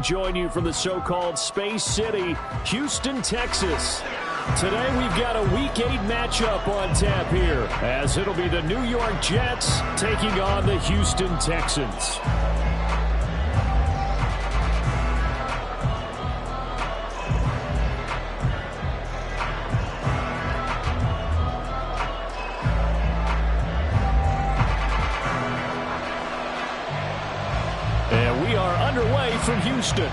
Join you from the so-called Space City, Houston, Texas. Today we've got a Week 8 matchup on tap here, as it'll be the New York Jets taking on the Houston Texans. And we are underway from Houston.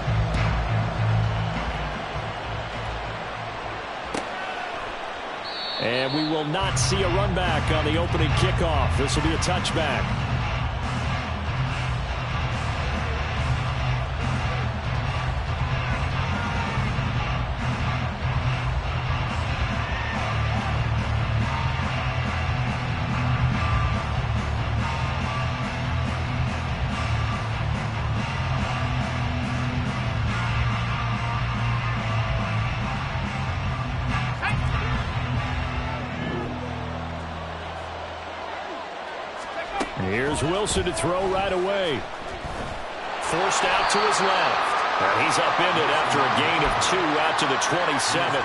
And we will not see a run back on the opening kickoff. This will be a touchback. Here's Wilson to throw right away. Forced out to his left. And he's upended after a gain of 2 out to the 27.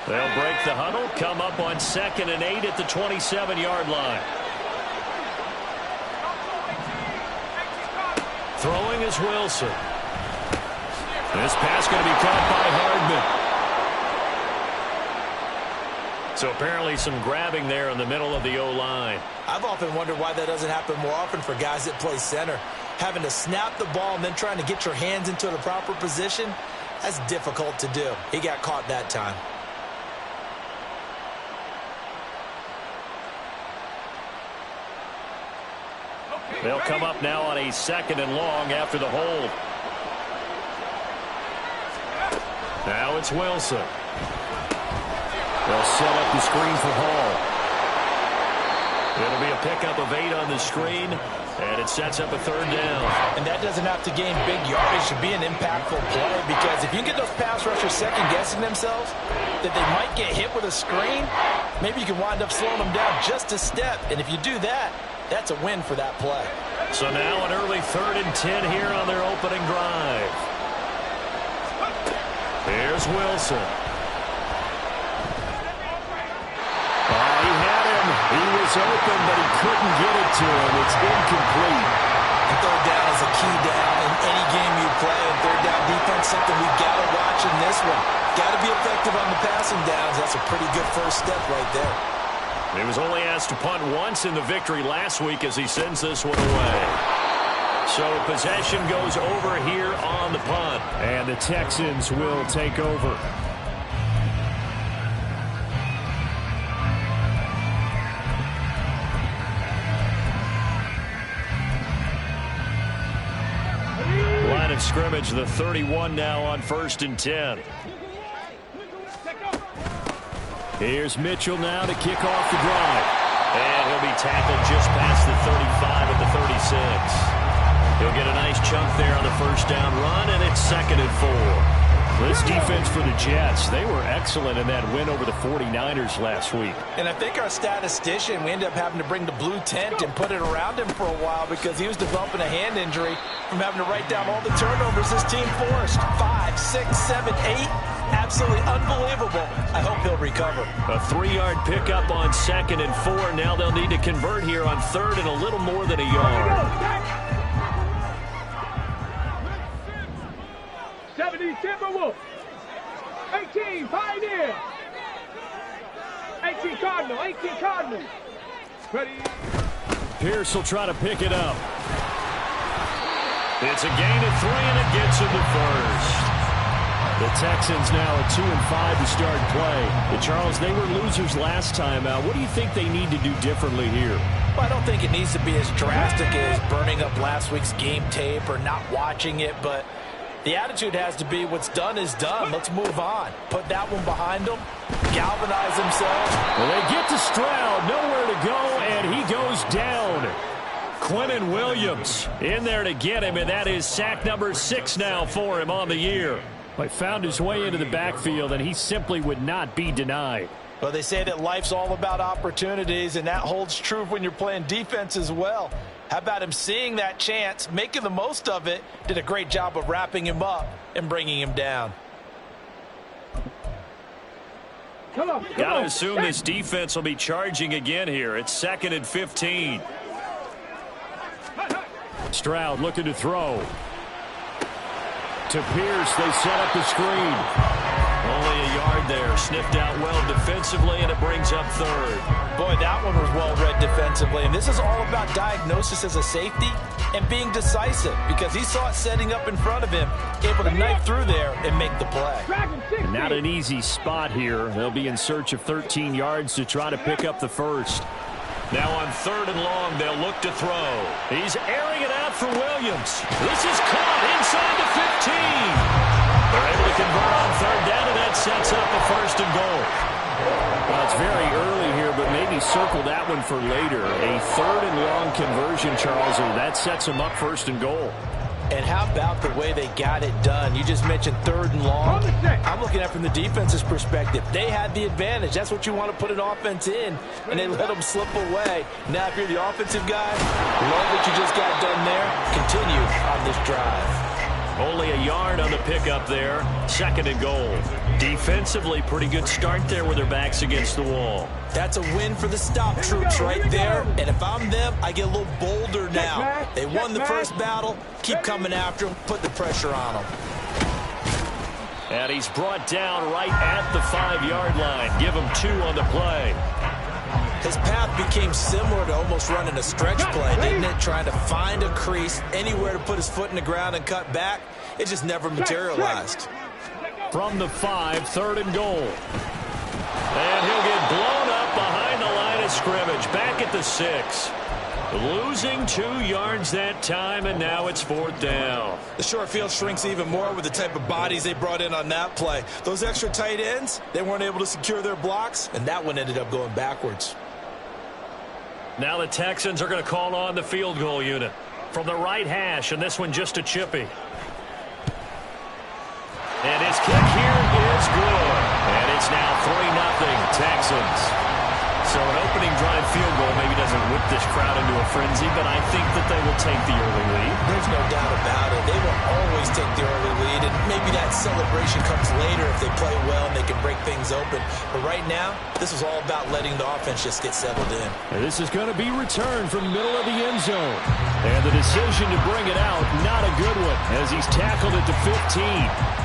They'll break the huddle, come up on 2nd and 8 at the 27-yard line. Throwing is Wilson. This pass going to be caught by Hardman. So apparently some grabbing there in the middle of the O-line. I've often wondered why that doesn't happen more often for guys that play center. Having to snap the ball and then trying to get your hands into the proper position, that's difficult to do. He got caught that time. They'll come up now on a 2nd and long after the hold. Now it's Wilson. They'll set up the screen for Hall. It'll be a pickup of 8 on the screen, and it sets up a 3rd down. And that doesn't have to gain big yardage to be an impactful play, because if you can get those pass rushers second-guessing themselves, that they might get hit with a screen, maybe you can wind up slowing them down just a step. And if you do that, that's a win for that play. So now an early 3rd and 10 here on their opening drive. Here's Wilson. Oh, he had him. He was open, but he couldn't get it to him. It's incomplete. And 3rd down is a key down in any game you play. And 3rd down defense, something we've got to watch in this one. Got to be effective on the passing downs. That's a pretty good first step right there. He was only asked to punt once in the victory last week as he sends this one away. So possession goes over here on the punt. And the Texans will take over. Line of scrimmage, the 31 now on 1st and 10. Here's Mitchell now to kick off the drive. And he'll be tackled just past the 35 at the 36. He'll get a nice chunk there on the 1st down run, and it's 2nd and 4. This defense for the Jets, they were excellent in that win over the 49ers last week. And I think our statistician, we ended up having to bring the blue tent and put it around him for a while because he was developing a hand injury from having to write down all the turnovers this team forced. 5, 6, 7, 8. Absolutely unbelievable. I hope he'll recover. A 3-yard pickup on 2nd and 4. Now they'll need to convert here on 3rd and a little more than a yard. 70 Timberwolves. 18 Pioneer. 18 Cardinal. 18 Cardinal. Ready. Pierce will try to pick it up. It's a gain of 3, and it gets him to 1st. The Texans now at 2-5 to start play. But Charles, they were losers last time out. What do you think they need to do differently here? Well, I don't think it needs to be as drastic as burning up last week's game tape or not watching it, but the attitude has to be what's done is done. Let's move on. Put that one behind them. Galvanize themselves. Well, they get to Stroud, nowhere to go, and he goes down. Quinnen Williams in there to get him, and that is sack number 6 now for him on the year. He found his way into the backfield, and he simply would not be denied. Well, they say that life's all about opportunities, and that holds true when you're playing defense as well. How about him seeing that chance, making the most of it, did a great job of wrapping him up and bringing him down. Got to assume this defense will be charging again here. It's 2nd and 15. Stroud looking to throw. To Pierce, they set up the screen. Only a yard there. Sniffed out well defensively, and it brings up 3rd. Boy, that one was well read defensively. And this is all about diagnosis as a safety and being decisive, because he saw it setting up in front of him, able to knife through there and make the play. And not an easy spot here. They'll be in search of 13 yards to try to pick up the first. Now on 3rd and long, they'll look to throw. He's airing it out for Williams. This is caught inside the 15. They're able to convert on 3rd down, and that sets up a 1st and goal. Well, it's very early here, but maybe circle that one for later. A 3rd and long conversion, Charles, and that sets them up 1st and goal. And how about the way they got it done? You just mentioned 3rd and long. I'm looking at it from the defense's perspective. They had the advantage. That's what you want to put an offense in, and they let them slip away. Now, if you're the offensive guy, love what you just got done there. Continue on this drive. Only a yard on the pickup there. 2nd and goal. Defensively, pretty good start there with their backs against the wall. That's a win for the stop troops right there. And if I'm them, I get a little bolder now. They won the first battle. Keep coming after them. Put the pressure on them. And he's brought down right at the 5-yard line. Give him 2 on the play. His path became similar to almost running a stretch play, didn't it? Trying to find a crease, anywhere to put his foot in the ground and cut back. It just never materialized. From the 5, 3rd and goal. And he'll get blown up behind the line of scrimmage. Back at the 6. Losing 2 yards that time, and now it's 4th down. The short field shrinks even more with the type of bodies they brought in on that play. Those extra tight ends, they weren't able to secure their blocks, and that one ended up going backwards. Now the Texans are going to call on the field goal unit from the right hash, and this one just a chippy. And his kick here is good. And it's now 3-0 Texans. So an opening drive field goal maybe doesn't whip this crowd into a frenzy, but I think that they will take the early lead. There's no doubt about it. They will always take the early lead, and maybe that celebration comes later if they play well and they can break things open. But right now, this is all about letting the offense just get settled in. And this is going to be returned from the middle of the end zone. And the decision to bring it out, not a good one, as he's tackled at the 15.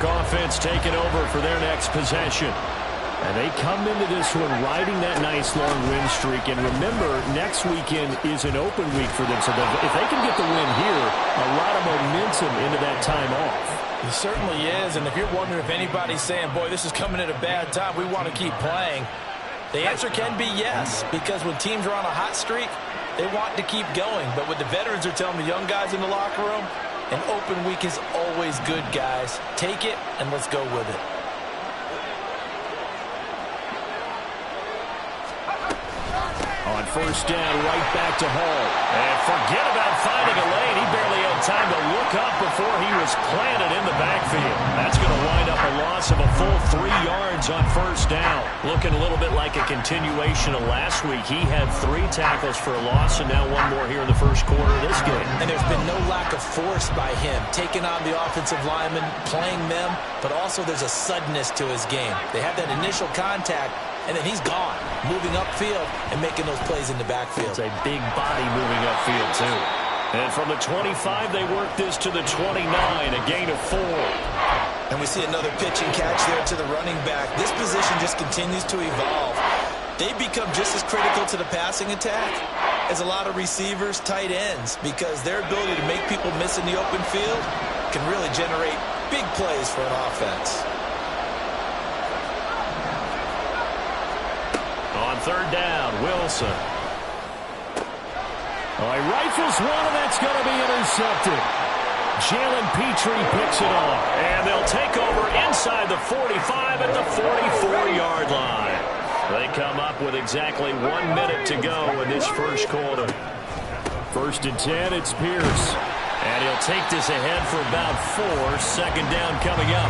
Offense taking over for their next possession. And they come into this one riding that nice long win streak. And remember, next weekend is an open week for them. So if they can get the win here, a lot of momentum into that time off. It certainly is. And if you're wondering if anybody's saying, boy, this is coming at a bad time, we want to keep playing, the answer can be yes. Because when teams are on a hot streak, they want to keep going. But what the veterans are telling the young guys in the locker room, an open week is always good, guys. Take it, and let's go with it. On 1st down, right back to Hall. And forget about finding a lane. He barely had time to look up before he was planted in the backfield. That's going to wind up a loss of a full 3 yards on 1st down. Looking a little bit like a continuation of last week. He had 3 tackles for a loss, and now 1 more here in the first quarter of this game. And there's been no lack of force by him, taking on the offensive linemen, playing them, but also there's a suddenness to his game. They have that initial contact, and then he's gone, moving upfield and making those plays in the backfield. It's a big body moving upfield, too. And from the 25, they work this to the 29, a gain of 4. And we see another pitch and catch there to the running back. This position just continues to evolve. They become just as critical to the passing attack as a lot of receivers, tight ends, because their ability to make people miss in the open field can really generate big plays for an offense. On third down. Wilson. Oh, he rifles one, and that's going to be intercepted. Jalen Petrie picks it off. And they'll take over inside the 45 at the 44-yard line. They come up with exactly 1 minute to go in this first quarter. 1st and 10, it's Pierce. And he'll take this ahead for about 4. Second down coming up.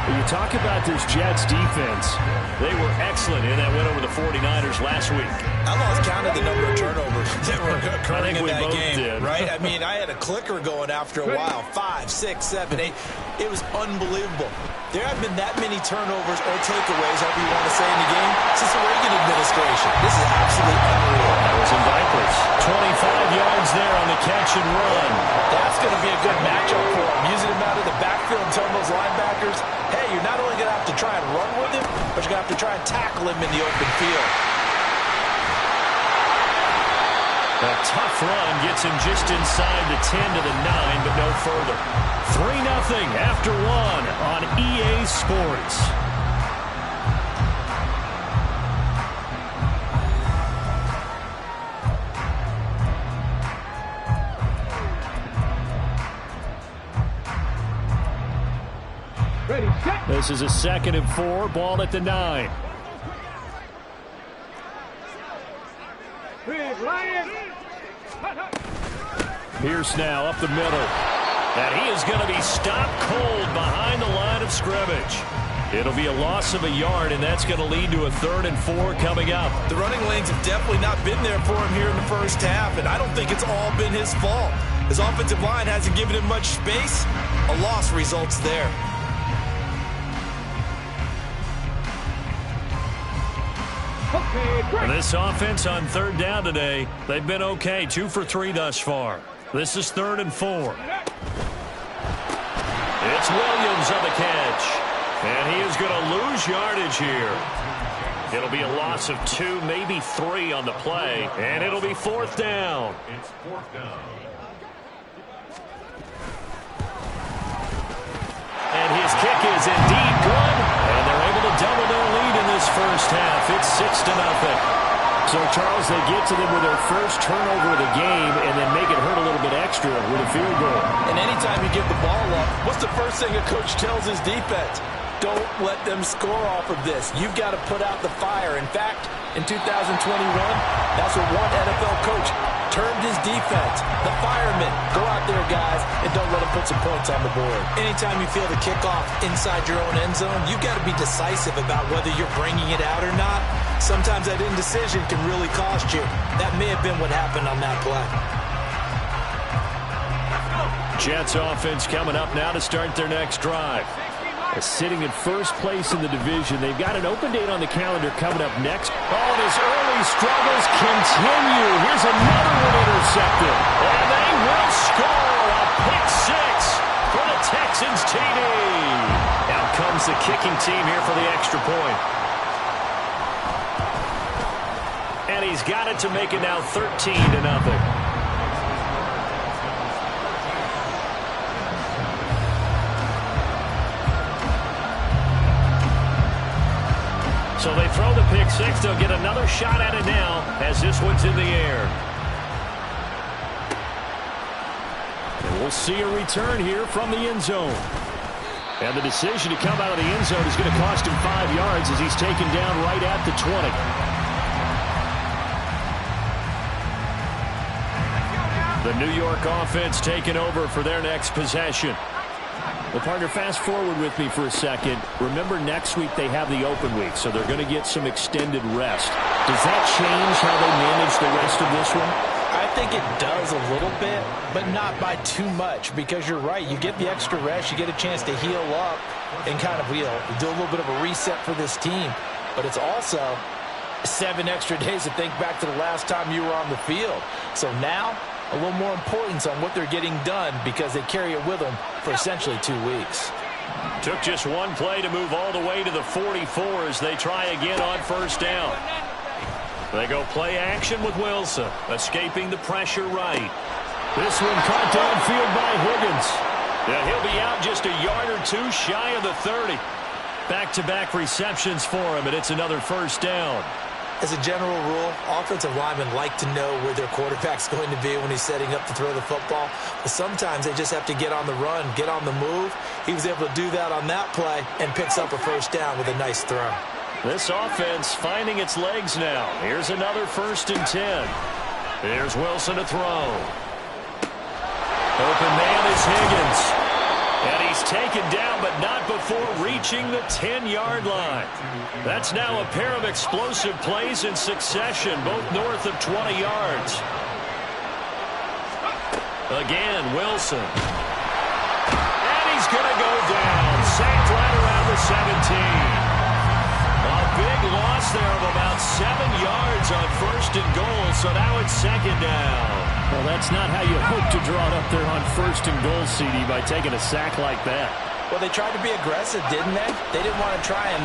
You talk about this Jets defense. They were excellent in that win over the 49ers last week. I lost count of the number of turnovers that were occurring in that game, did. right? I mean, I had a clicker going after a while. 5, 6, 7, 8. It was unbelievable. There have been that many turnovers or takeaways, however you want to say, in the game since the Reagan administration. This is absolutely unreal. That was in diapers. 25 yards there on the catch and run. That's going to be a good matchup for him. Using him out of the backfield and telling those linebackers, hey, you're not only going to have to try and run with him, but you're going to have to try and tackle him in the open field. A tough run gets him just inside the 10 to the 9, but no further. 3-0 after 1 on EA Sports. Ready, set. This is a 2nd and 4, ball at the 9. Big Lion. Pierce now up the middle. And he is going to be stopped cold behind the line of scrimmage. It'll be a loss of a yard, and that's going to lead to a 3rd and 4 coming up. The running lanes have definitely not been there for him here in the first half, and I don't think it's all been his fault. His offensive line hasn't given him much space. A loss results there. And this offense on 3rd down today, they've been okay. 2 for 3 thus far. This is 3rd and 4. It's Williams on the catch. And he is going to lose yardage here. It'll be a loss of 2, maybe 3 on the play. And it'll be 4th down. It's 4th down. And his kick is indeed good. And they're able to double their lead in this first half. It's 6-0. So, Charles, they get to them with their first turnover of the game and then make it hurt a little bit extra with a field goal. And anytime you give the ball up, what's the first thing a coach tells his defense? Don't let them score off of this. You've got to put out the fire. In fact, in 2021, that's what one NFL coach termed his defense. The firemen. Go out there, guys, and don't let them put some points on the board. Anytime you feel the kickoff inside your own end zone, you've got to be decisive about whether you're bringing it out or not. Sometimes that indecision can really cost you. That may have been what happened on that play. Jets offense coming up now to start their next drive. Sitting in first place in the division. They've got an open date on the calendar coming up next. Oh, and his early struggles continue. Here's another one intercepted. And they will score a pick 6 for the Texans TD. Out comes the kicking team here for the extra point. And he's got it to make it now 13-0. So they throw the pick 6. They'll get another shot at it now as this one's in the air. And we'll see a return here from the end zone. And the decision to come out of the end zone is going to cost him 5 yards as he's taken down right at the 20. The New York offense taking over for their next possession. Well, partner, fast forward with me for a second. Remember, next week they have the open week, so they're going to get some extended rest. Does that change how they manage the rest of this one? I think it does a little bit, but not by too much, because you're right. You get the extra rest. You get a chance to heal up and kind of do a little bit of a reset for this team. But it's also 7 extra days to think back to the last time you were on the field. So now, a little more importance on what they're getting done because they carry it with them for essentially 2 weeks. Took just one play to move all the way to the 44 as they try again on first down. They go play action with Wilson, escaping the pressure right. This one caught downfield by Higgins. Yeah, he'll be out just a yard or 2 shy of the 30. Back-to-back receptions for him, and it's another first down. As a general rule, offensive linemen like to know where their quarterback's going to be when he's setting up to throw the football. But sometimes they just have to get on the run, get on the move. He was able to do that on that play and picks up a first down with a nice throw. This offense finding its legs now. Here's another 1st and 10. Here's Wilson to throw. Open man is Higgins. And he's taken down, but not before reaching the 10-yard line. That's now a pair of explosive plays in succession, both north of 20 yards. Again, Wilson. And he's going to go down. Sacked right around the 17. A big loss there of about 7 yards on 1st and goal, so now it's 2nd down. Well, that's not how you hope to draw it up there on 1st and goal, CD, by taking a sack like that. Well, they tried to be aggressive, didn't they? They didn't want to try and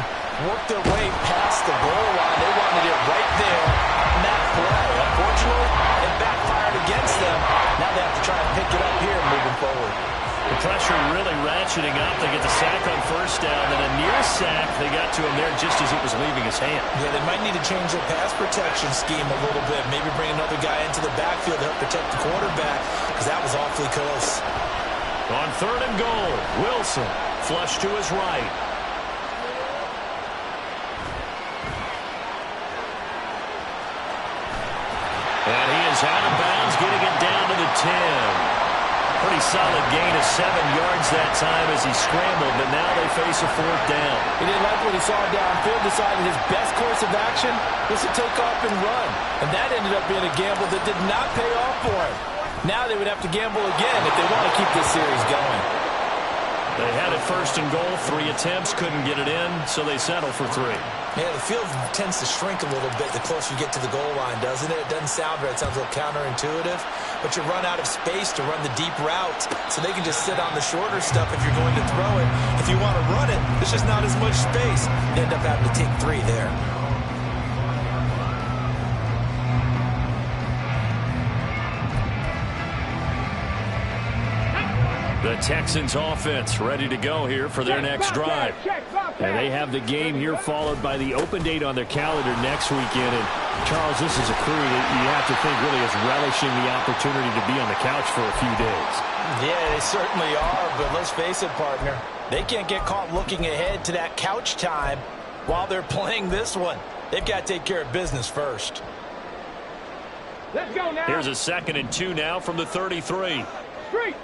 work their way past the goal line. They wanted it right there on that play. Unfortunately, it backfired against them. Now they have to try and pick it up here moving forward. The pressure really ratcheting up. They get the sack on 1st down, and a near sack. They got to him there just as it was leaving his hand. Yeah, they might need to change their pass protection scheme a little bit. Maybe bring another guy into the backfield to help protect the quarterback, because that was awfully close. On 3rd and goal, Wilson flush to his right. And he is out of bounds, getting it down to the 10. Pretty solid gain of 7 yards that time as he scrambled, but now they face a 4th down. He didn't like what he saw downfield, decided his best course of action was to take off and run. And that ended up being a gamble that did not pay off for him. Now they would have to gamble again if they want to keep this series going. They had it 1st and goal, 3 attempts, couldn't get it in, so they settle for 3. Yeah, the field tends to shrink a little bit the closer you get to the goal line, doesn't it? It doesn't sound right. It sounds a little counterintuitive. But you run out of space to run the deep routes, so they can just sit on the shorter stuff if you're going to throw it. If you want to run it, there's just not as much space. You end up having to take 3 there. The Texans offense ready to go here for their next drive. And they have the game here followed by the open date on their calendar next weekend. And Charles, this is a crew that you have to think really is relishing the opportunity to be on the couch for a few days. Yeah, they certainly are, but let's face it, partner. They can't get caught looking ahead to that couch time while they're playing this one. They've got to take care of business first. Let's go now. Here's a 2nd and 2 now from the 33. Street.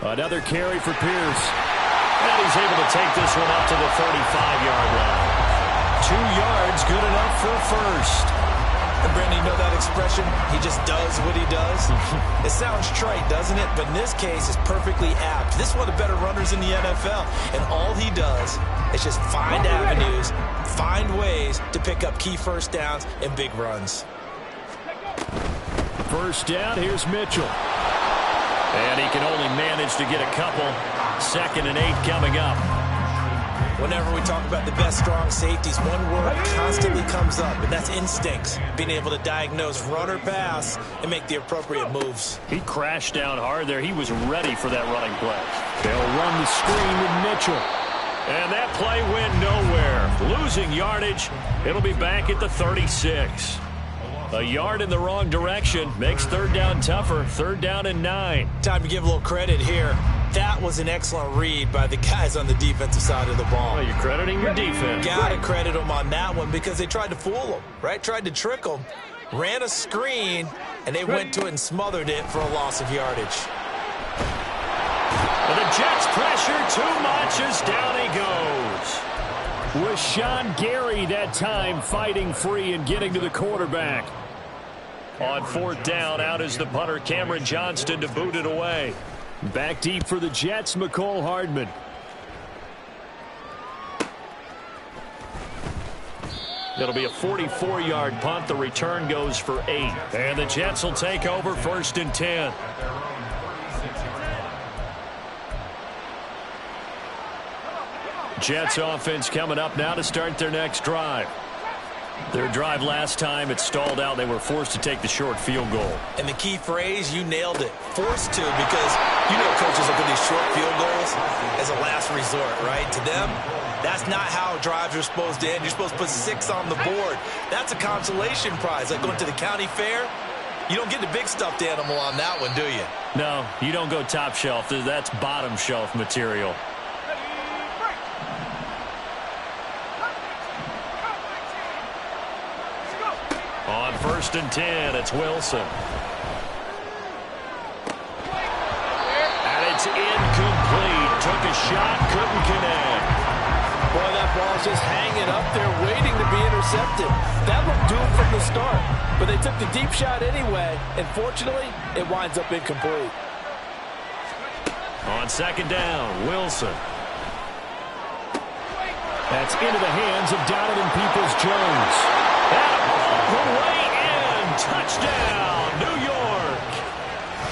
Another carry for Pierce. And he's able to take this one up to the 35-yard line. 2 yards, good enough for a 1st. And Brandon, you know that expression? He just does what he does. It sounds trite, doesn't it? But in this case, it's perfectly apt. This is one of the better runners in the NFL. And all he does is just find avenues, find ways to pick up key 1st downs and big runs. 1st down, here's Mitchell. And he can only manage to get a couple. 2nd and 8 coming up. Whenever we talk about the best strong safeties, one word constantly comes up, and that's instincts. Being able to diagnose run or pass and make the appropriate moves. He crashed down hard there. He was ready for that running play. They'll run the screen with Mitchell. And that play went nowhere. Losing yardage. It'll be back at the 36. A yard in the wrong direction makes 3rd down tougher. 3rd down and 9. Time to give a little credit here. That was an excellent read by the guys on the defensive side of the ball. Well, you're crediting your defense. Gotta credit them on that one because they tried to fool them, right? Tried to trick them. Ran a screen, and they went to it and smothered it for a loss of yardage. And the Jets pressure too much as down he goes. Was Sean Gary that time fighting free and getting to the quarterback. On 4th down, out is the punter, Cameron Johnston, to boot it away. Back deep for the Jets, McCole Hardman. It'll be a 44-yard punt. The return goes for 8. And the Jets will take over 1st and 10. Jets offense coming up now to start their next drive. Their drive last time, it stalled out. They were forced to take the short field goal. And the key phrase, you nailed it. Forced to, because you know coaches look at these short field goals as a last resort, right? To them, That's not how drives are supposed to end. You're supposed to put 6 on the board. That's a consolation prize, like going to the county fair. You don't get the big stuffed animal on that one, do you? No, you don't go top shelf. That's bottom shelf material. On 1st and 10, it's Wilson. And it's incomplete. Took a shot, couldn't connect. Boy, that ball's just hanging up there waiting to be intercepted. That looked doomed from the start. But they took the deep shot anyway, and fortunately, it winds up incomplete. On 2nd down, Wilson. That's into the hands of Donovan Peoples-Jones. The way in. Touchdown, New York.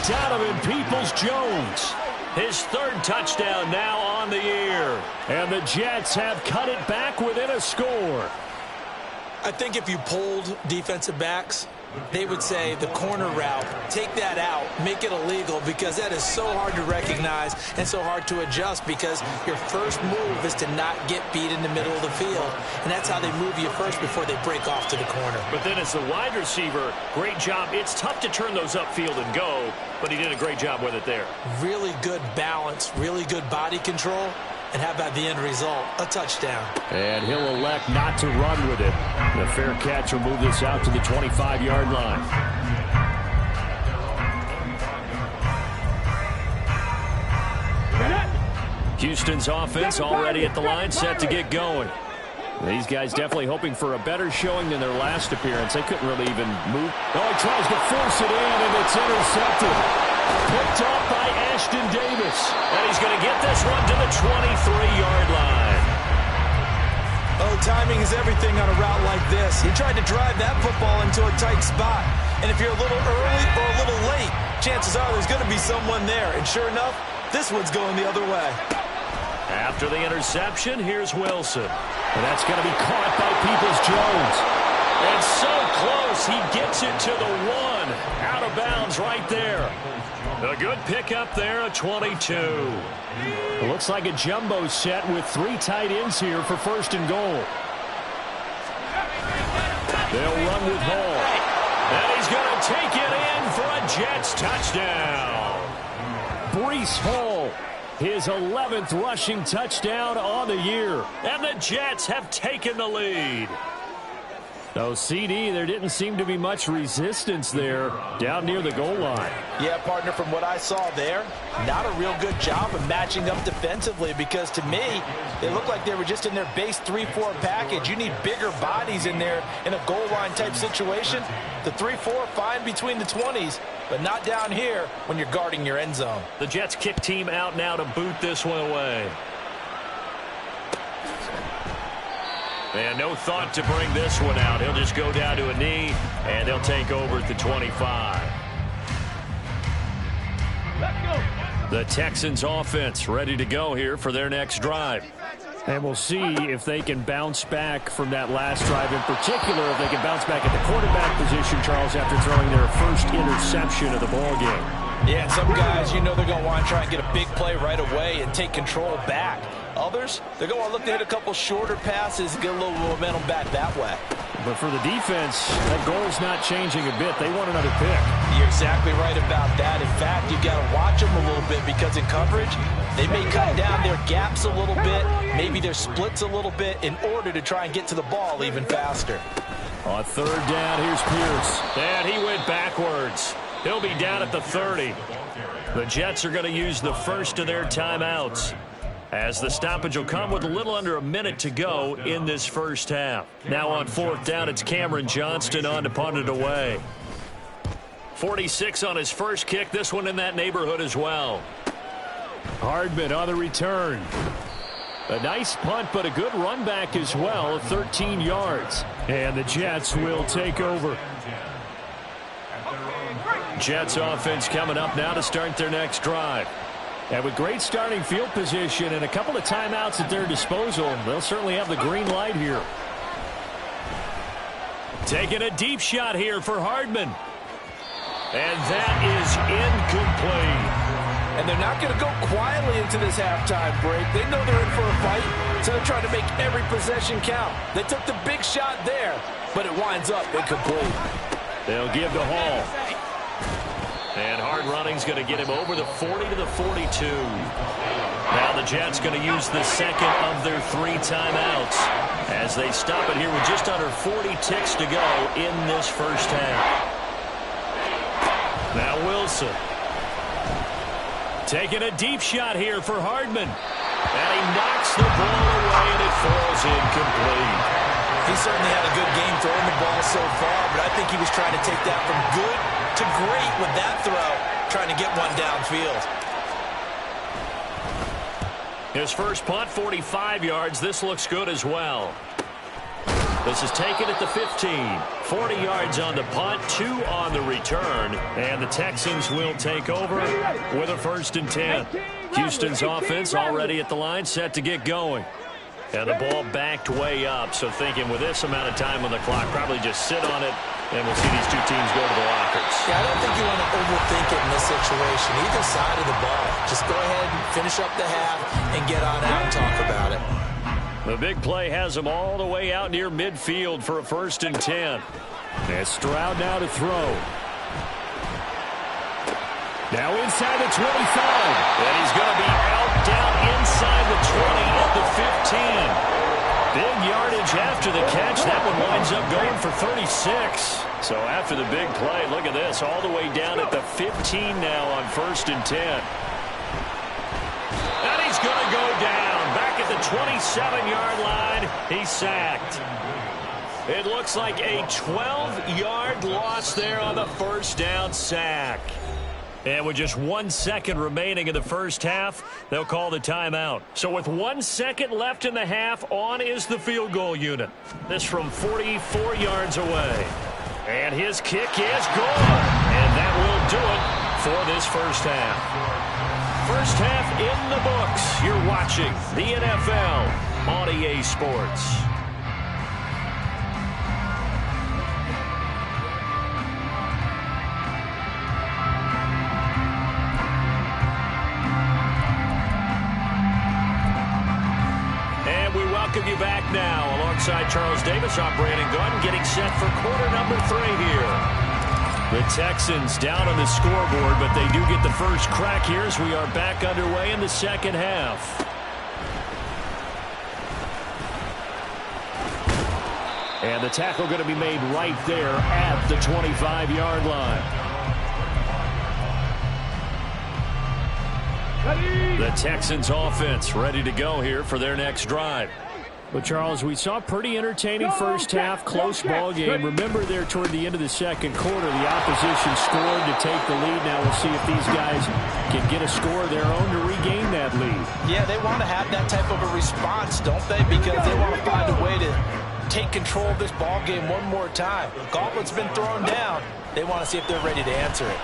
Donovan Peoples-Jones. His 3rd touchdown now on the year. And the Jets have cut it back within a score. I think if you polled defensive backs, they would say the corner route, take that out, make it illegal, because that is so hard to recognize and so hard to adjust, because your first move is to not get beat in the middle of the field. And that's how they move you first before they break off to the corner. But then as the wide receiver, great job. It's tough to turn those upfield and go, but he did a great job with it there. Really good balance, really good body control. And how about the end result? A touchdown. And he'll elect not to run with it. The fair catch will move this out to the 25-yard line. Houston's offense already at the line, set to get going. These guys definitely hoping for a better showing than their last appearance. They couldn't really even move. Oh, he tries to force it in, and it's intercepted. Picked off by Ashton Davis. And he's going to get this one to the 23-yard line. Oh, timing is everything on a route like this. He tried to drive that football into a tight spot. And if you're a little early or a little late, chances are there's going to be someone there. And sure enough, this one's going the other way. After the interception, here's Wilson. And that's going to be caught by Peoples-Jones. And so close, he gets it to the 1. Out of bounds right there. A good pickup there, a 22. It looks like a jumbo set with 3 tight ends here for 1st and goal. They'll run with Hall. And he's going to take it in for a Jets touchdown. Breece Hall, his 11th rushing touchdown on the year. And the Jets have taken the lead. So, CD, there didn't seem to be much resistance there down near the goal line. Yeah, partner, from what I saw there, not a real good job of matching up defensively, because to me, they looked like they were just in their base 3-4 package. You need bigger bodies in there in a goal line type situation. The 3-4, fine between the 20s, but not down here when you're guarding your end zone. The Jets kick team out now to boot this one away. And no thought to bring this one out. He'll just go down to a knee, and they'll take over at the 25. The Texans offense ready to go here for their next drive. And we'll see if they can bounce back from that last drive, in particular, if they can bounce back at the quarterback position, Charles, after throwing their first interception of the ballgame. Yeah, some guys, you know they're going to want to try and get a big play right away and take control back. Others, they're going to look to hit a couple shorter passes and get a little momentum back that way. But for the defense, that goal's not changing a bit. They want another pick. You're exactly right about that. In fact, you've got to watch them a little bit, because in coverage, they may cut down their gaps a little bit, maybe their splits a little bit, in order to try and get to the ball even faster. On 3rd down, here's Pierce. And he went backwards. He'll be down at the 30. The Jets are going to use the first of their timeouts, as the stoppage will come with a little under a minute to go in this first half. Now on 4th down, it's Cameron Johnston on to punt it away. 46 on his first kick. This one in that neighborhood as well. Hardman on the return. A nice punt, but a good run back as well, 13 yards. And the Jets will take over. Jets offense coming up now to start their next drive. And with great starting field position and a couple of timeouts at their disposal, they'll certainly have the green light here. Taking a deep shot here for Hardman. And that is incomplete. And they're not going to go quietly into this halftime break. They know they're in for a fight. So they're trying to make every possession count. They took the big shot there, but it winds up incomplete. They'll give to Hall. And hard running's going to get him over the 40 to the 42. Now the Jets going to use the second of their 3 timeouts as they stop it here with just under 40 ticks to go in this first half. Now Wilson. Taking a deep shot here for Hardman. And he knocks the ball away, and it falls incomplete. He certainly had a good game throwing the ball so far, but I think he was trying to take that from good to great with that throw, trying to get one downfield. His first punt, 45 yards. This looks good as well. This is taken at the 15. 40 yards on the punt, 2 on the return. And the Texans will take over with a 1st and 10. Houston's offense already at the line, set to get going. And the ball backed way up. So thinking with this amount of time on the clock, probably just sit on it, and we'll see these two teams go to the lockers. Yeah, I don't think you want to overthink it in this situation. Either side of the ball. Just go ahead and finish up the half and get on out and talk about it. The big play has them all the way out near midfield for a 1st and 10. And Stroud now to throw. Now inside the 25. And he's going to be out down inside the 20 at the 15. Big yardage after the catch. That one winds up going for 36. So after the big play, look at this. All the way down at the 15 now on 1st and 10. And he's going to go down. Back at the 27-yard line. He's sacked. It looks like a 12-yard loss there on the first down sack. And with just 1 second remaining in the first half, they'll call the timeout. So with 1 second left in the half, on is the field goal unit. This from 44 yards away. And his kick is good. And that will do it for this first half. First half in the books. You're watching the NFL on EA Sports. Welcome you back now alongside Charles Davis, I'm Brandon Gordon, getting set for quarter number 3 here. The Texans down on the scoreboard, but they do get the first crack here as we are back underway in the second half. And the tackle going to be made right there at the 25-yard line. The Texans offense ready to go here for their next drive. Well, Charles, we saw a pretty entertaining first half, close ball game. Remember there toward the end of the second quarter, the opposition scored to take the lead. Now we'll see if these guys can get a score of their own to regain that lead. Yeah, they want to have that type of a response, don't they? Because they want to find a way to take control of this ball game one more time. The gauntlet's been thrown down. They want to see if they're ready to answer it.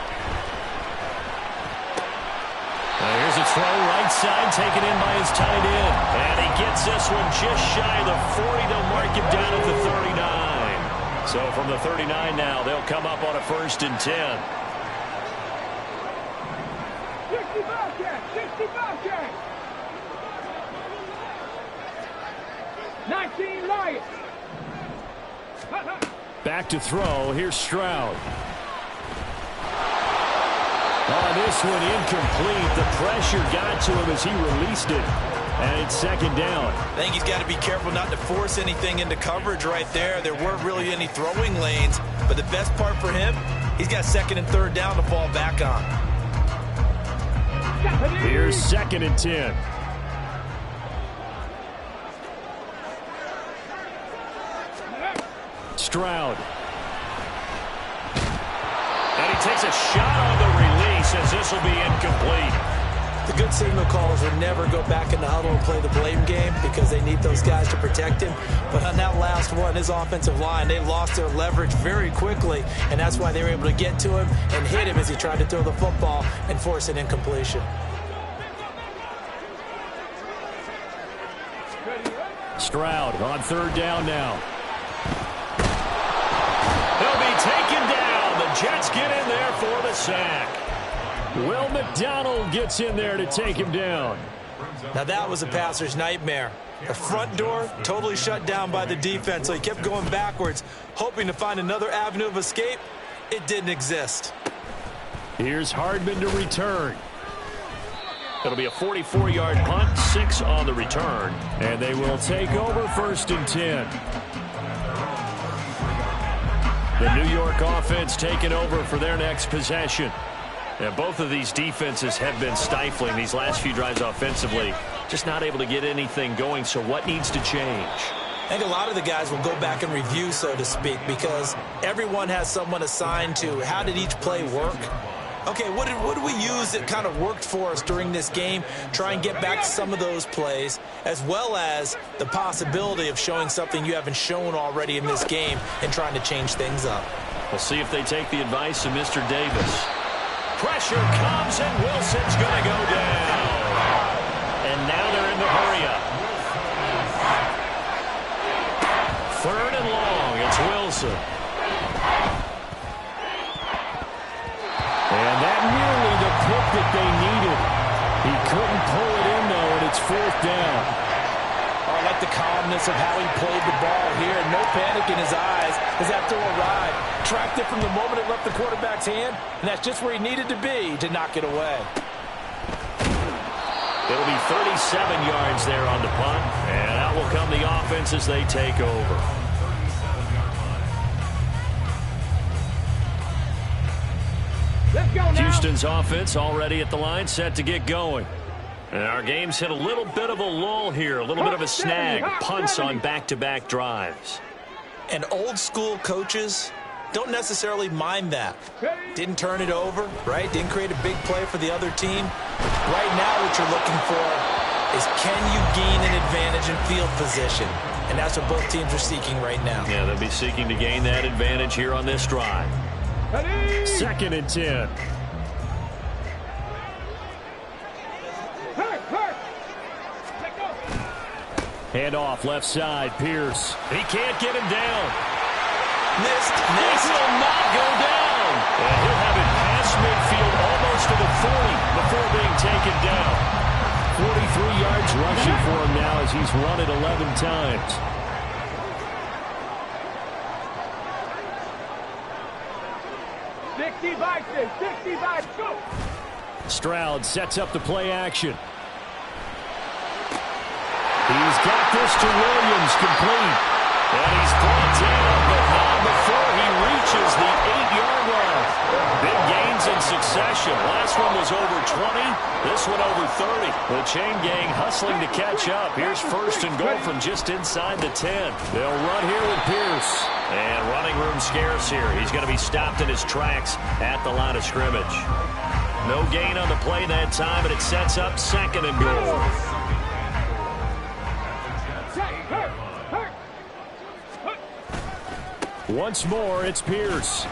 Here's a throw right side taken in by his tight end. And he gets this one just shy of the 40. They'll mark him down at the 39. So from the 39 now, they'll come up on a 1st and 10. 19 Lions. Back to throw. Here's Stroud. On this one, incomplete. The pressure got to him as he released it. And it's 2nd down. I think he's got to be careful not to force anything into coverage right there. There weren't really any throwing lanes. But the best part for him, he's got 2nd and 3rd down to fall back on. Here's 2nd and 10. Stroud. And he takes a shot on the release as this will be incomplete. The good signal callers would never go back in the huddle and play the blame game because they need those guys to protect him. But on that last one, his offensive line, they lost their leverage very quickly, and that's why they were able to get to him and hit him as he tried to throw the football and force an incompletion. Stroud on 3rd down now. He'll be taken down. The Jets get in there for the sack. Will McDonald gets in there to take him down. Now that was a passer's nightmare. The front door totally shut down by the defense, so he kept going backwards, hoping to find another avenue of escape. It didn't exist. Here's Hardman to return. It'll be a 44-yard punt, 6 on the return. And they will take over 1st and 10. The New York offense taking over for their next possession. And both of these defenses have been stifling these last few drives offensively. Just not able to get anything going, so what needs to change? I think a lot of the guys will go back and review, so to speak, because everyone has someone assigned to how did each play work. Okay, what did we use that kind of worked for us during this game? Try and get back to some of those plays, as well as the possibility of showing something you haven't shown already in this game and trying to change things up. We'll see if they take the advice of Mr. Davis. Pressure comes, and Wilson's going to go down. And now they're in the hurry-up. 3rd and long, it's Wilson. And that nearly the pick that they needed. He couldn't pull it in, though, and it's 4th down. Oh, I like the calmness of how he played the ball here. No panic in his eyes as that throw arrived. Tracked it from the moment it left the quarterback's hand, and that's just where he needed to be to knock it away. It'll be 37 yards there on the punt, and out will come the offense as they take over. Let's go now. Houston's offense already at the line, set to get going. And our game's hit a little bit of a lull here, a little bit of a snag. Punts on back-to-back drives. And old-school coaches don't necessarily mind that. Didn't turn it over, right? Didn't create a big play for the other team. Right now what you're looking for is can you gain an advantage in field position? And that's what both teams are seeking right now. Yeah, they'll be seeking to gain that advantage here on this drive. 2nd and 10. Hand off left side, Pierce. He can't get him down. Missed. This will not go down. And he'll have it past midfield almost to the 40 before being taken down. 43 yards rushing for him now as he's run it 11 times. Go! Stroud sets up the play action. He's got this to Williams, complete. And he's brought down, but not before he reaches the 8-yard line. Big gains in succession. Last one was over 20. This one over 30. The chain gang hustling to catch up. Here's 1st and goal from just inside the 10. They'll run here with Pierce. And running room scarce here. He's going to be stopped in his tracks at the line of scrimmage. No gain on the play that time, and it sets up 2nd and goal. Once more, it's Pierce.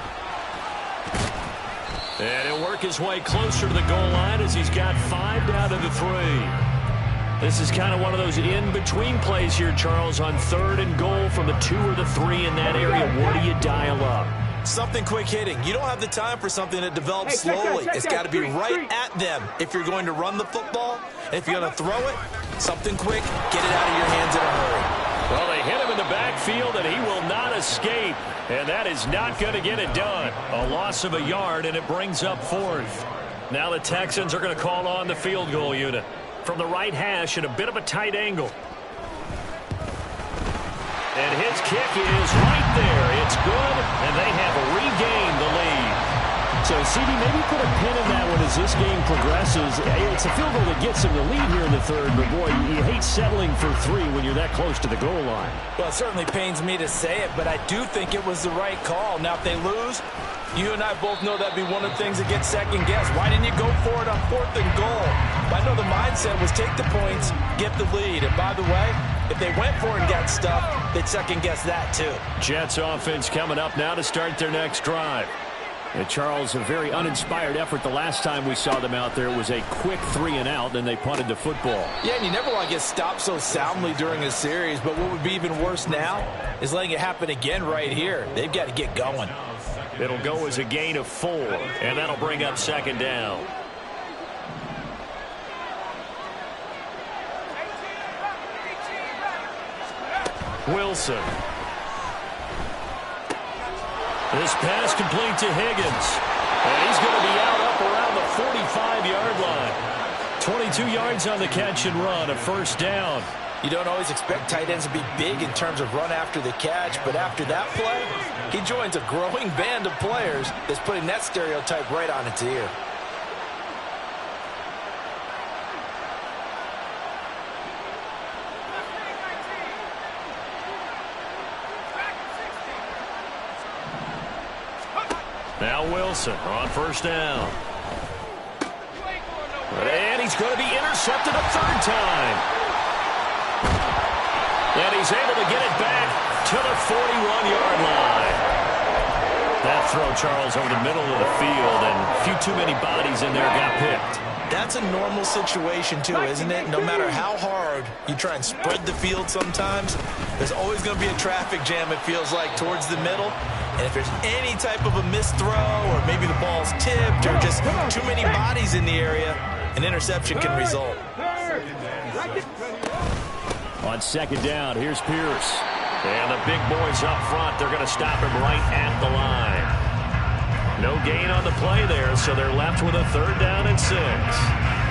And he'll work his way closer to the goal line as he's got 5 down to the 3. This is kind of one of those in-between plays here, Charles, on 3rd and goal from the 2 or the 3 in that area. What do you dial up? Something quick hitting. You don't have the time for something that develops slowly. It's got to be right at them if you're going to run the football. And if you're going to throw it, something quick, get it out of your hands in a hurry. Well, they hit him in the backfield, and he will not escape. And that is not going to get it done. A loss of a yard, and it brings up 4th. Now the Texans are going to call on the field goal unit. From the right hash at a bit of a tight angle. And his kick is right there. It's good, and they have regained the lead. So, CD, maybe put a pin in that one as this game progresses. It's a field goal that gets him the lead here in the 3rd, but, boy, you hate settling for 3 when you're that close to the goal line. Well, it certainly pains me to say it, but I do think it was the right call. Now, if they lose, you and I both know that'd be one of the things that gets second-guessed. Why didn't you go for it on 4th and goal? I know the mindset was take the points, get the lead. And, by the way, if they went for it and got stuffed, they'd second-guess that, too. Jets offense coming up now to start their next drive. And Charles, a very uninspired effort the last time we saw them out there. It was a quick 3-and-out, then they punted the football. Yeah, and you never want to get stopped so soundly during a series, but what would be even worse now is letting it happen again right here. They've got to get going. It'll go as a gain of 4, and that'll bring up 2nd down. Wilson. This pass complete to Higgins. And he's going to be out up around the 45-yard line. 22 yards on the catch and run, a first down. You don't always expect tight ends to be big in terms of run after the catch, but after that play, he joins a growing band of players that's putting that stereotype right on its ear. Now Wilson on first down. And he's going to be intercepted a third time. And he's able to get it back to the 41-yard line. That throw, Charles, over the middle of the field, and a few too many bodies in there got picked. That's a normal situation, too, isn't it? No matter how hard you try and spread the field sometimes, there's always going to be a traffic jam, it feels like, towards the middle. And if there's any type of a missed throw, or maybe the ball's tipped, or just too many bodies in the area, an interception can result. On second down, here's Pierce. And the big boys up front, they're going to stop him right at the line. No gain on the play there, so they're left with a third down and 6.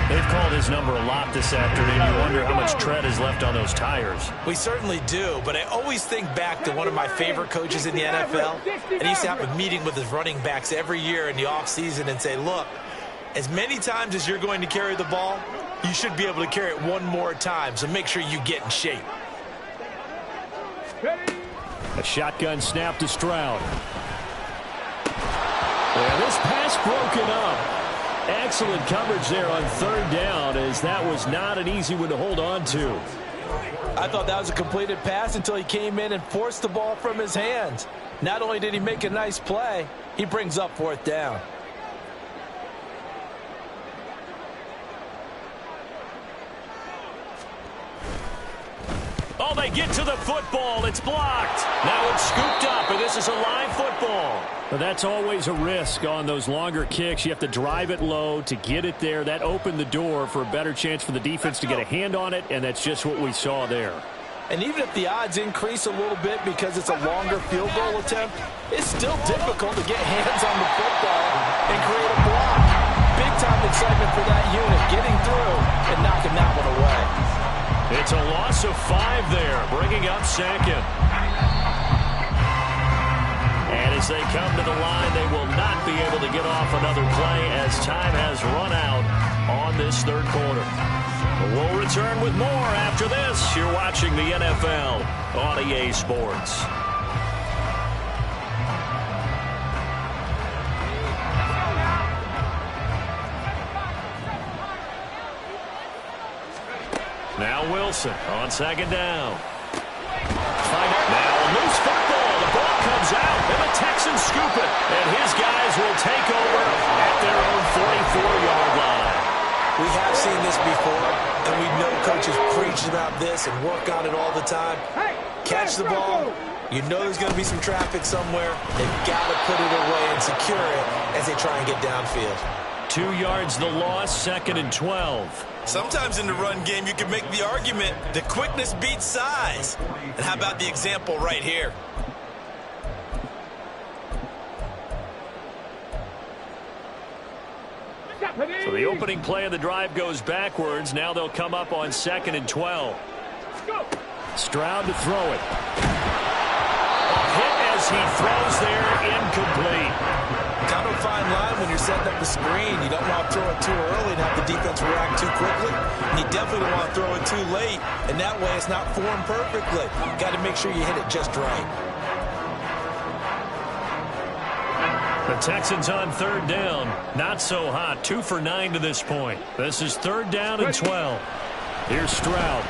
They've called his number a lot this afternoon. You wonder how much tread is left on those tires. We certainly do, but I always think back to one of my favorite coaches in the NFL. And he used to have a meeting with his running backs every year in the offseason and say, look, as many times as you're going to carry the ball, you should be able to carry it one more time, so make sure you get in shape. A shotgun snap to Stroud. And this pass broken up. Excellent coverage there on third down, as that was not an easy one to hold on to. I thought that was a completed pass until he came in and forced the ball from his hands. Not only did he make a nice play, he brings up fourth down. Oh, they get to the football. It's blocked. Now it's scooped up, and this is a live football. But that's always a risk on those longer kicks. You have to drive it low to get it there. That opened the door for a better chance for the defense to get a hand on it, and that's just what we saw there. And even if the odds increase a little bit because it's a longer field goal attempt, it's still difficult to get hands on the football and create a block. Big-time excitement for that unit, getting through and knocking that one away. It's a loss of 5 there, bringing up second. And as they come to the line, they will not be able to get off another play as time has run out on this third quarter. We'll return with more after this. You're watching the NFL on EA Sports. Now Wilson on second down. Now a loose football. The ball comes out, and the Texans scoop it. And his guys will take over at their own 44-yard line. We have seen this before, and we know coaches preach about this and work on it all the time. Catch the ball. You know there's going to be some traffic somewhere. They've got to put it away and secure it as they try and get downfield. 2 yards the loss, second and 12. Sometimes in the run game, you can make the argument that quickness beats size. And how about the example right here? So the opening play of the drive goes backwards. Now they'll come up on second and 12. Stroud to throw it. Hit as he throws there, incomplete. Kind of a fine line when you're setting up the screen. You don't want to throw it too early and have the defense react too quickly. And you definitely don't want to throw it too late. And that way it's not formed perfectly. Got to make sure you hit it just right. The Texans on third down. Not so hot. 2 for 9 to this point. This is third down and 12. Here's Stroud.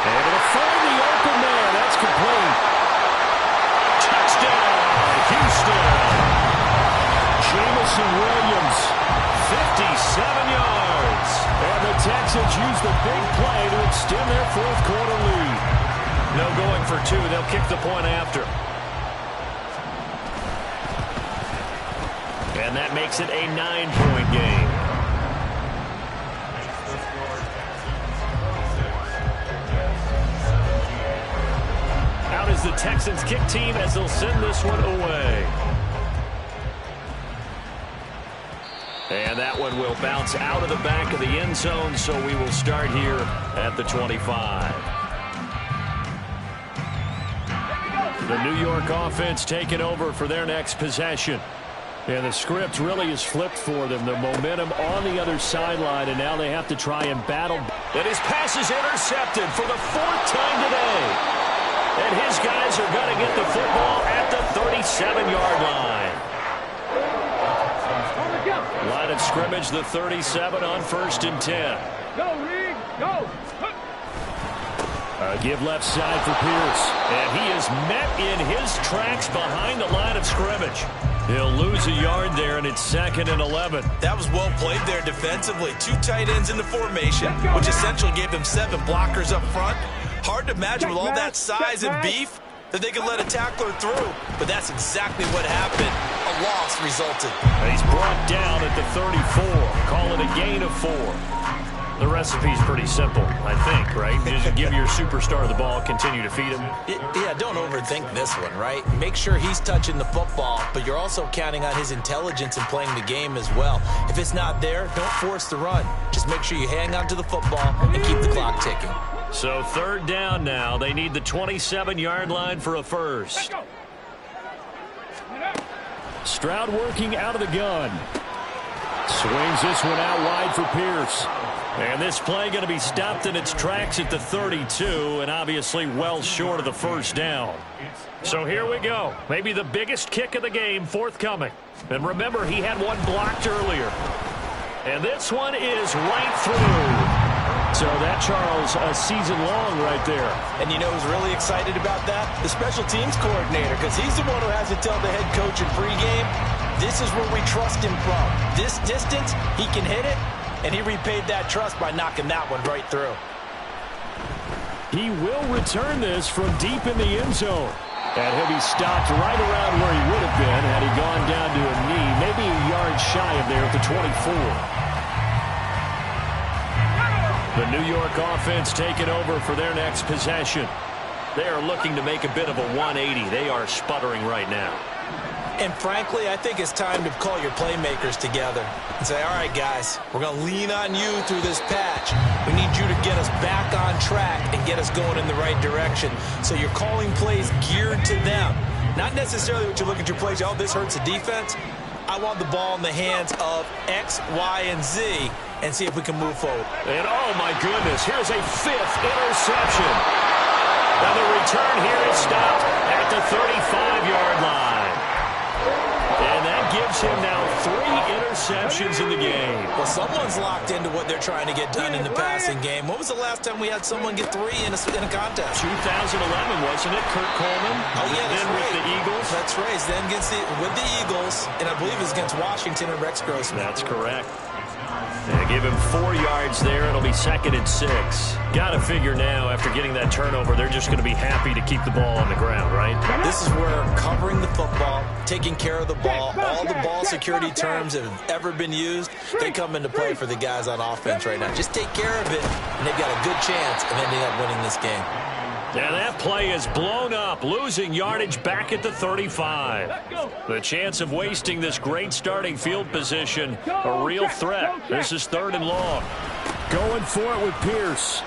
Able to find the open man. That's complete. Touchdown, Houston. Jamison Williams, 57 yards. And the Texans use the big play to extend their fourth quarter lead. No going for 2. They'll kick the point after. And that makes it a 9-point game. is the Texans kick team as they'll send this one away. And that one will bounce out of the back of the end zone, so we will start here at the 25. The New York offense taking over for their next possession. And the script really is flipped for them. The momentum on the other sideline, and now they have to try and battle. And his pass is intercepted for the 4th time today. And his guys are going to get the football at the 37-yard line. Line of scrimmage, the 37 on 1st and 10. Go, Reed, go. Give left side for Pierce. And he is met in his tracks behind the line of scrimmage. He'll lose a yard there, and it's 2nd and 11. That was well played there defensively. 2 tight ends in the formation, which essentially gave them 7 blockers up front. Hard to imagine with all that size and beef that they could let a tackler through. But that's exactly what happened. A loss resulted. He's brought down at the 34. Call it a gain of 4. The recipe's pretty simple, I think, right? Just give your superstar the ball, continue to feed him. Yeah, don't overthink this one, right? Make sure he's touching the football, but you're also counting on his intelligence in playing the game as well. If it's not there, don't force the run. Just make sure you hang on to the football and keep the clock ticking. So 3rd down now. They need the 27-yard line for a first. Stroud working out of the gun. Swings this one out wide for Pierce. And this play going to be stopped in its tracks at the 32, and obviously well short of the 1st down. So here we go. Maybe the biggest kick of the game forthcoming. And remember, he had one blocked earlier. And this one is right through. So that, Charles, a season long right there. And you know who's really excited about that? The special teams coordinator, because he's the one who has to tell the head coach in pregame, this is where we trust him from. This distance, he can hit it, and he repaid that trust by knocking that one right through. He will return this from deep in the end zone. And he'll be stopped right around where he would have been had he gone down to a knee, maybe a yard shy of there at the 24. The New York offense taking over for their next possession. They are looking to make a bit of a 180. They are sputtering right now. And frankly, I think it's time to call your playmakers together and say, all right, guys, we're going to lean on you through this patch. We need you to get us back on track and get us going in the right direction. So you're calling plays geared to them. Not necessarily what you look at your plays, oh, this hurts the defense. I want the ball in the hands of X, Y, and Z and see if we can move forward. And oh, my goodness, here's a 5th interception. And the return here is stopped at the 35-yard line. And that gives him now 3 interceptions in the game. Well, someone's locked into what they're trying to get done in the passing game. When was the last time we had someone get 3 in a contest? 2011, wasn't it? Kurt Coleman? Oh, yeah, that's then right. With the Eagles? That's right. Then with the Eagles, and I believe it was against Washington and Rex Grossman. That's correct. And give him 4 yards there. It'll be 2nd and 6. Got to figure now, after getting that turnover, they're just going to be happy to keep the ball on the ground, right? This is where covering the football, taking care of the ball, all the ball security terms that have ever been used, they come into play for the guys on offense right now. Just take care of it, and they've got a good chance of ending up winning this game. And that play is blown up, losing yardage back at the 35. The chance of wasting this great starting field position, a real threat. This is 3rd and long. Going for it with Pierce.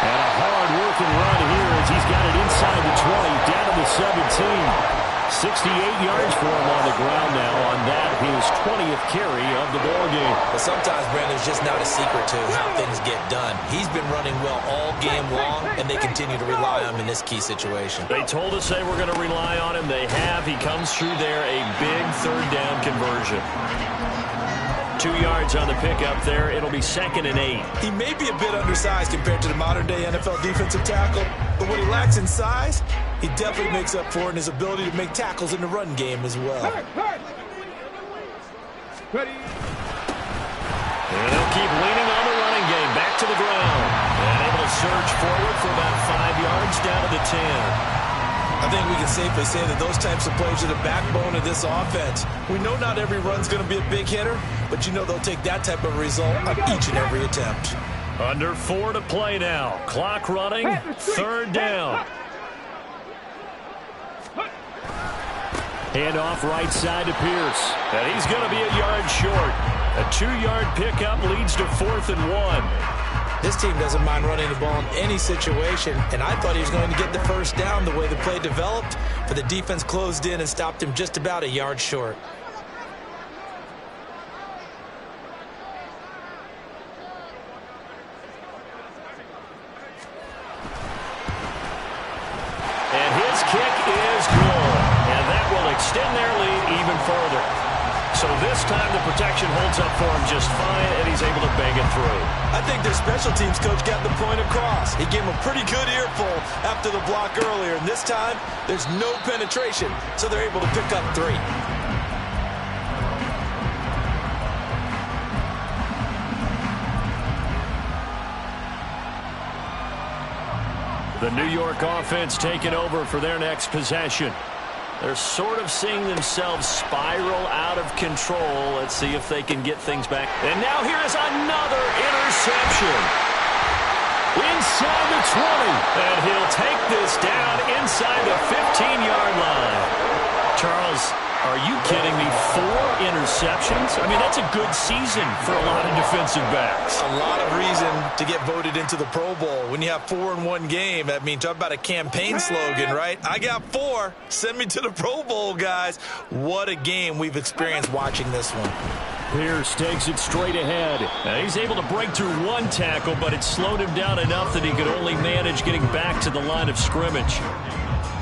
And a hard-working run here as he's got it inside the 20, down to the 17. 68 yards for him on the ground now on that, his 20th carry of the ballgame. But sometimes, Brandon, it's just not a secret to how things get done. He's been running well all game long, and they continue to rely on him in this key situation. They told us they were going to rely on him. They have. He comes through there, a big 3rd down conversion. 2 yards on the pickup there. It'll be 2nd and 8. He may be a bit undersized compared to the modern-day NFL defensive tackle, but what he lacks in size, he definitely makes up for in his ability to make tackles in the run game as well. Ready. And they'll keep leaning on the running game. Back to the ground. And able to surge forward for about 5 yards down to the 10. I think we can safely say that those types of plays are the backbone of this offense. We know not every run's going to be a big hitter, but you know they'll take that type of result on each and every attempt. Under 4 to play now. Clock running. 3rd down. Handoff right side to Pierce. And he's going to be a yard short. A 2-yard pickup leads to 4th and 1. This team doesn't mind running the ball in any situation, and I thought he was going to get the first down the way the play developed, but the defense closed in and stopped him just about a yard short. And his kick is good, and that will extend their lead even further. So this time the protection holds up for him just fine, and he's able to bang it through. I think their special teams coach got the point across. He gave him a pretty good earful after the block earlier, and this time there's no penetration, so they're able to pick up 3. The New York offense taking over for their next possession. They're sort of seeing themselves spiral out of control. Let's see if they can get things back. And now here is another interception. Inside the 20. And he'll take this down inside the 15-yard line. Charles, are you kidding me? 4 interceptions? I mean, that's a good season for a lot of defensive backs. A lot of reason to get voted into the Pro Bowl. When you have 4 in one game, I mean, talk about a campaign slogan, right? I got 4. Send me to the Pro Bowl, guys. What a game we've experienced watching this one. Pierce takes it straight ahead. Now he's able to break through 1 tackle, but it slowed him down enough that he could only manage getting back to the line of scrimmage.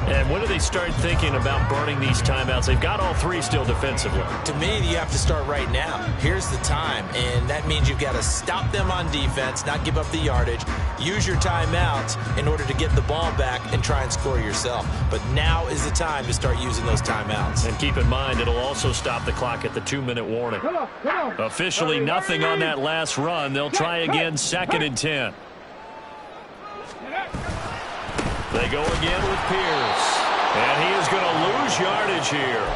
And when do they start thinking about burning these timeouts? They've got all 3 still defensively. To me, you have to start right now. Here's the time, and that means you've got to stop them on defense, not give up the yardage, use your timeouts in order to get the ball back and try and score yourself. But now is the time to start using those timeouts. And keep in mind, it'll also stop the clock at the 2-minute warning. Come on. Officially nothing on that last run. They'll try again, 2nd and 10. They go again with Pierce. And he is going to lose yardage here.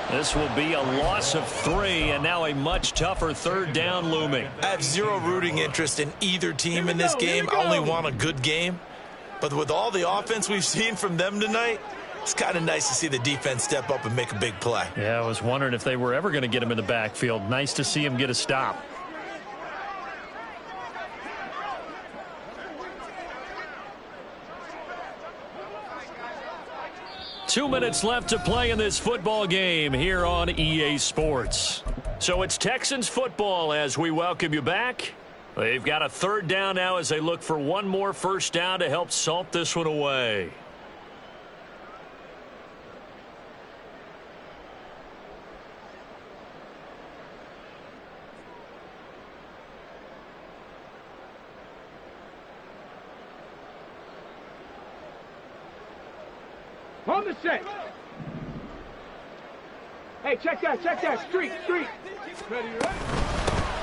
This will be a loss of 3, and now a much tougher 3rd down looming. I have zero rooting interest in either team in this game. I only want a good game. But with all the offense we've seen from them tonight, it's kind of nice to see the defense step up and make a big play. Yeah, I was wondering if they were ever going to get him in the backfield. Nice to see him get a stop. Two minutes left to play in this football game here on EA Sports. So it's Texans football as we welcome you back. They've got a 3rd down now as they look for 1 more first down to help salt this one away. On the set. Hey, check that. Street. Ready?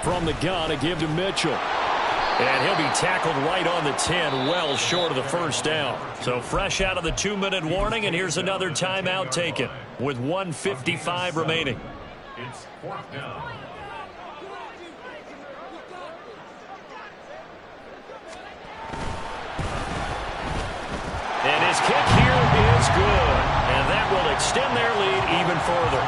From the gun, a give to Mitchell. And he'll be tackled right on the 10, well short of the first down. So fresh out of the 2-minute warning, and here's another timeout taken with 1:55 remaining. It's 4th down. And his kick here is good. And that will extend their lead even further.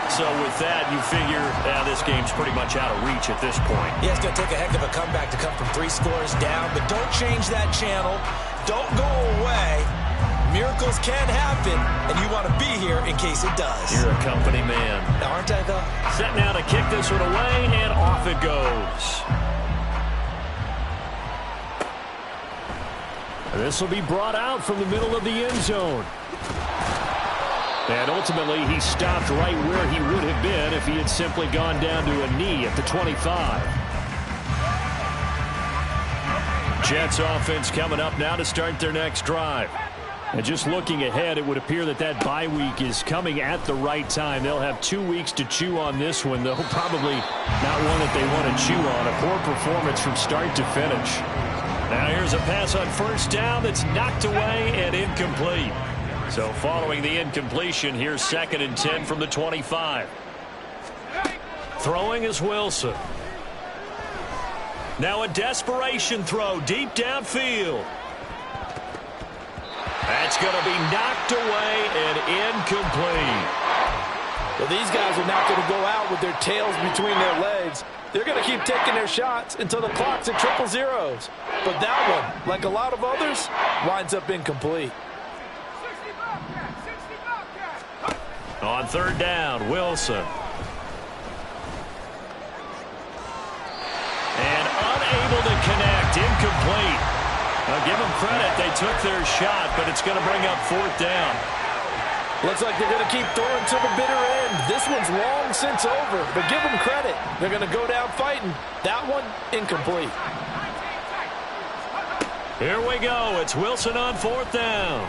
So with that, you figure this game's pretty much out of reach at this point. Yeah, it's going to take a heck of a comeback to come from 3 scores down, but don't change that channel. Don't go away. Miracles can happen, and you want to be here in case it does. You're a company man. Aren't I, though? Set now to kick this one away, and off it goes. This will be brought out from the middle of the end zone. And ultimately, he stopped right where he would have been if he had simply gone down to a knee at the 25. Jets offense coming up now to start their next drive. And just looking ahead, it would appear that bye week is coming at the right time. They'll have 2 weeks to chew on this one, though probably not one that they want to chew on. A poor performance from start to finish. Now here's a pass on first down that's knocked away and incomplete. So following the incompletion, here's 2nd and 10 from the 25. Throwing is Wilson. Now a desperation throw deep downfield. That's going to be knocked away and incomplete. Well, these guys are not going to go out with their tails between their legs. They're going to keep taking their shots until the clock's at 0-0. But that one, like a lot of others, winds up incomplete. On third down, Wilson. And unable to connect, incomplete. Now give them credit, they took their shot, but it's going to bring up fourth down. Looks like they're going to keep throwing to the bitter end. This one's long since over, but give them credit. They're going to go down fighting. That one, incomplete. Here we go. It's Wilson on fourth down.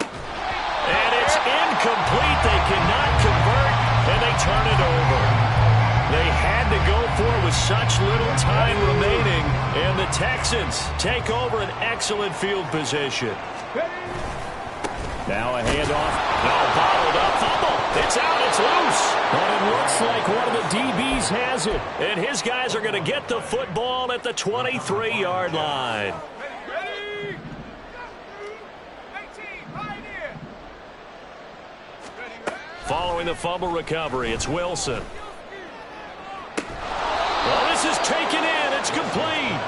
And it's incomplete. They cannot convert, and they turn it over. They had to go for it with such little time remaining, and the Texans take over an excellent field position. Now a handoff. Now bottled up. Fumble. It's out. It's loose. But it looks like one of the DBs has it. And his guys are going to get the football at the 23-yard line. Following the fumble recovery, it's Wilson. Well, this is taken in. It's complete.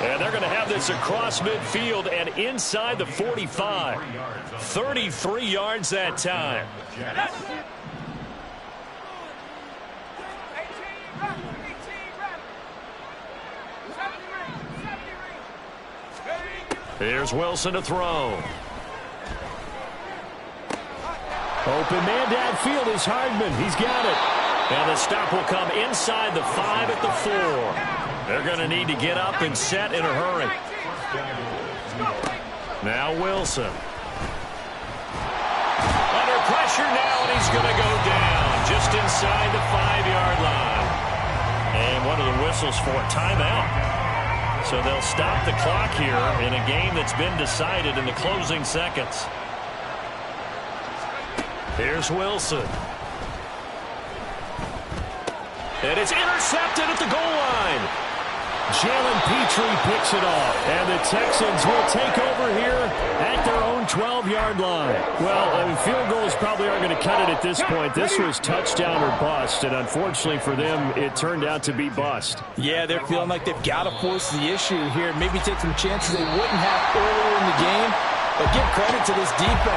And they're going to have this across midfield and inside the 45. 33 yards that time. Here's Wilson to throw. Open man downfield is Hardman. He's got it. And the stop will come inside the 5 at the 4. They're going to need to get up and set in a hurry. Now Wilson. Under pressure now, and he's going to go down just inside the 5-yard line. And one of the whistles for a timeout. So they'll stop the clock here in a game that's been decided in the closing seconds. Here's Wilson. And it's intercepted at the goal line. Jalen Petrie picks it off. And the Texans will take over here at their own 12-yard line. Well, I mean, field goals probably aren't going to cut it at this point. This was touchdown or bust, and unfortunately for them, it turned out to be bust. Yeah, they're feeling like they've got to force the issue here. Maybe take some chances they wouldn't have earlier in the game. But give credit to this defense.